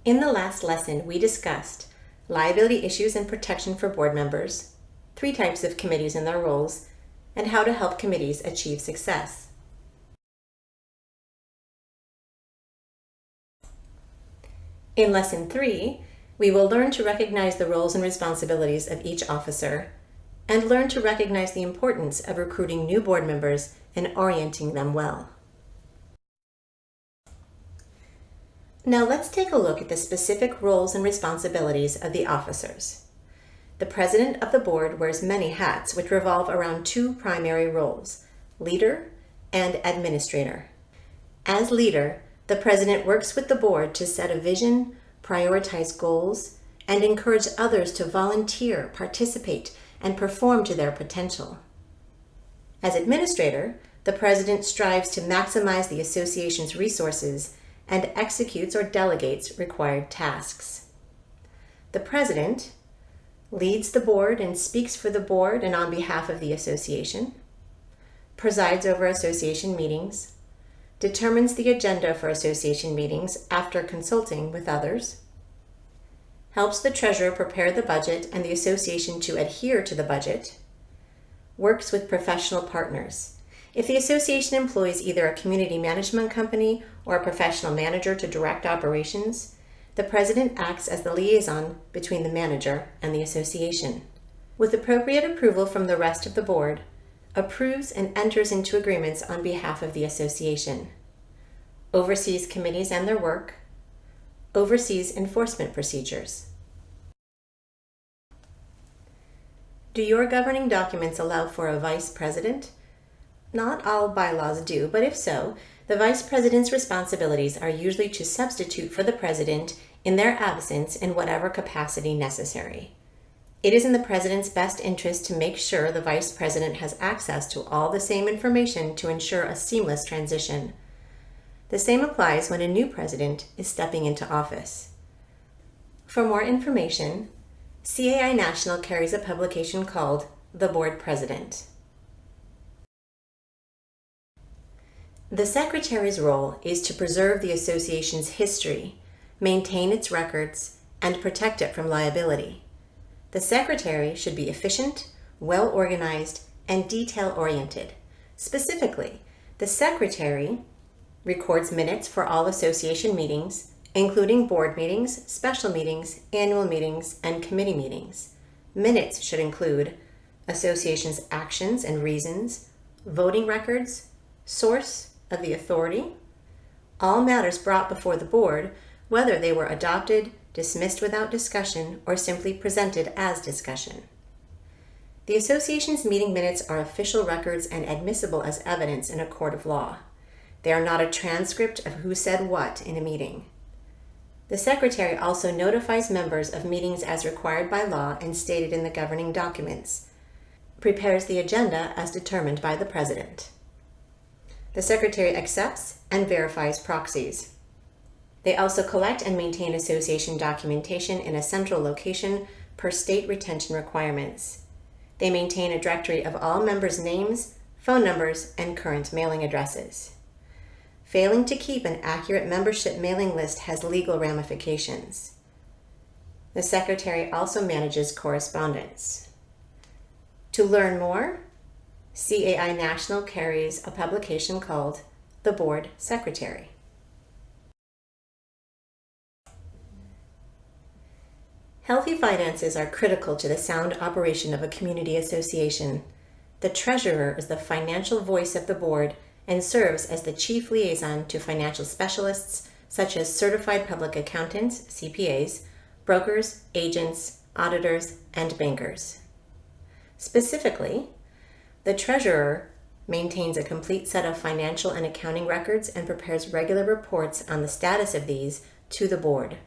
In the last lesson, we discussed liability issues and protection for board members, 3 types of committees and their roles, and how to help committees achieve success. In Lesson 3, we will learn to recognize the roles and responsibilities of each officer and learn to recognize the importance of recruiting new board members and orienting them well. Now let's take a look at the specific roles and responsibilities of the officers. The president of the board wears many hats which revolve around 2 primary roles, leader and administrator. As leader, the president works with the board to set a vision, prioritize goals, and encourage others to volunteer, participate, and perform to their potential. As administrator, the president strives to maximize the association's resources and executes or delegates required tasks. The president leads the board and speaks for the board and on behalf of the association, presides over association meetings, determines the agenda for association meetings after consulting with others, helps the treasurer prepare the budget and the association to adhere to the budget, works with professional partners. If the association employs either a community management company or a professional manager to direct operations, the president acts as the liaison between the manager and the association. With appropriate approval from the rest of the board, approves and enters into agreements on behalf of the association, oversees committees and their work, oversees enforcement procedures. Do your governing documents allow for a vice president? Not all bylaws do, but if so, the vice president's responsibilities are usually to substitute for the president in their absence in whatever capacity necessary. It is in the president's best interest to make sure the vice president has access to all the same information to ensure a seamless transition. The same applies when a new president is stepping into office. For more information, CAI National carries a publication called The Board President. The Secretary's role is to preserve the association's history, maintain its records, and protect it from liability. The Secretary should be efficient, well-organized, and detail-oriented. Specifically, the Secretary records minutes for all association meetings, including board meetings, special meetings, annual meetings, and committee meetings. Minutes should include association's actions and reasons, voting records, source of the authority, all matters brought before the board, whether they were adopted, dismissed without discussion, or simply presented as discussion. The association's meeting minutes are official records and admissible as evidence in a court of law. They are not a transcript of who said what in a meeting. The Secretary also notifies members of meetings as required by law and stated in the governing documents, prepares the agenda as determined by the President. The Secretary accepts and verifies proxies. They also collect and maintain association documentation in a central location per state retention requirements. They maintain a directory of all members' names, phone numbers, and current mailing addresses. Failing to keep an accurate membership mailing list has legal ramifications. The Secretary also manages correspondence. To learn more, CAI National carries a publication called The Board Secretary. Healthy finances are critical to the sound operation of a community association. The treasurer is the financial voice of the board and serves as the chief liaison to financial specialists such as certified public accountants, CPAs, brokers, agents, auditors, and bankers. Specifically, the treasurer maintains a complete set of financial and accounting records and prepares regular reports on the status of these to the board,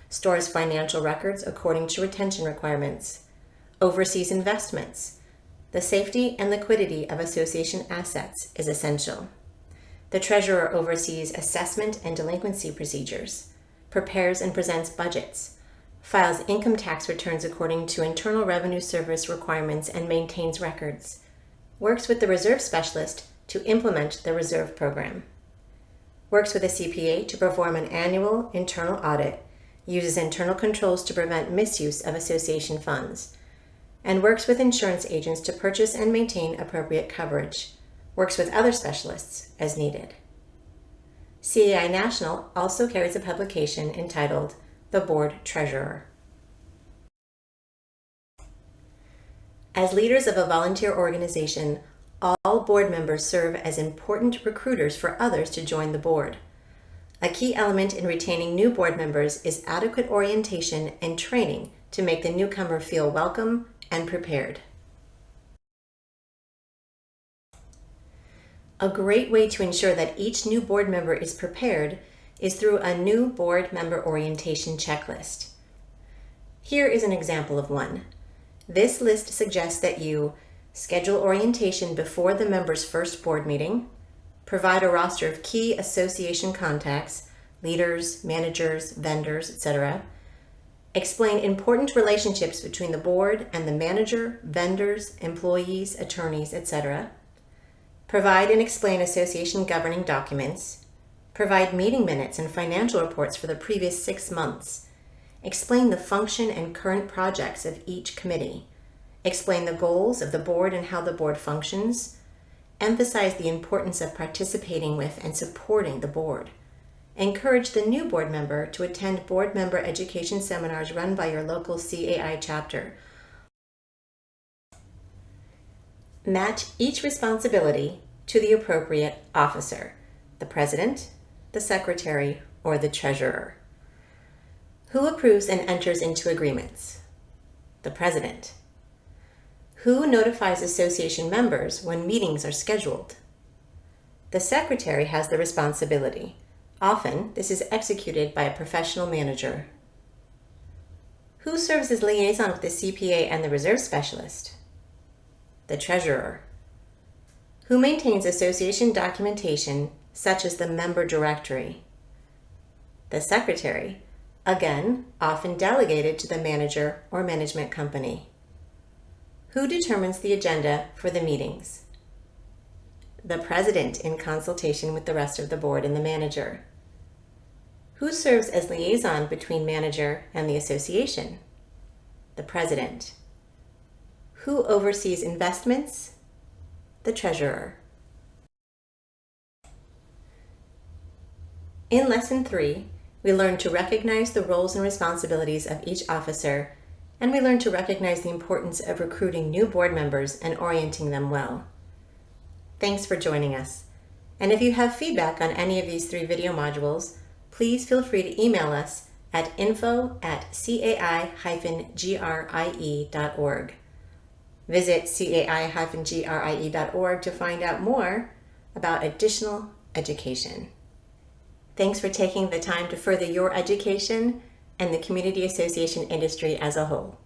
stores financial records according to retention requirements, oversees investments. The safety and liquidity of association assets is essential. The treasurer oversees assessment and delinquency procedures, prepares and presents budgets, files income tax returns according to Internal Revenue Service requirements and maintains records, works with the reserve specialist to implement the reserve program, works with a CPA to perform an annual internal audit, uses internal controls to prevent misuse of association funds, and works with insurance agents to purchase and maintain appropriate coverage, works with other specialists as needed. CAI National also carries a publication entitled The Board Treasurer. As leaders of a volunteer organization, all board members serve as important recruiters for others to join the board. A key element in retaining new board members is adequate orientation and training to make the newcomer feel welcome and prepared. A great way to ensure that each new board member is prepared is through a new board member orientation checklist. Here is an example of one. This list suggests that you schedule orientation before the member's first board meeting, provide a roster of key association contacts, leaders, managers, vendors, etc., explain important relationships between the board and the manager, vendors, employees, attorneys, etc., provide and explain association governing documents, provide meeting minutes and financial reports for the previous 6 months, explain the function and current projects of each committee, explain the goals of the board and how the board functions, emphasize the importance of participating with and supporting the board, encourage the new board member to attend board member education seminars run by your local CAI chapter. Match each responsibility to the appropriate officer, the president, the secretary, or the treasurer. Who approves and enters into agreements? The president. Who notifies association members when meetings are scheduled? The secretary has the responsibility. Often, this is executed by a professional manager. Who serves as liaison with the CPA and the reserve specialist? The treasurer. Who maintains association documentation, such as the member directory? The secretary, again, often delegated to the manager or management company. Who determines the agenda for the meetings? The president, in consultation with the rest of the board and the manager. Who serves as liaison between manager and the association? The president. Who oversees investments? The treasurer. In Lesson 3, we learned to recognize the roles and responsibilities of each officer, and we learned to recognize the importance of recruiting new board members and orienting them well. Thanks for joining us. And if you have feedback on any of these 3 video modules, please feel free to email us at info@cai-grie.org. Visit cai-grie.org to find out more about additional education. Thanks for taking the time to further your education and the community association industry as a whole.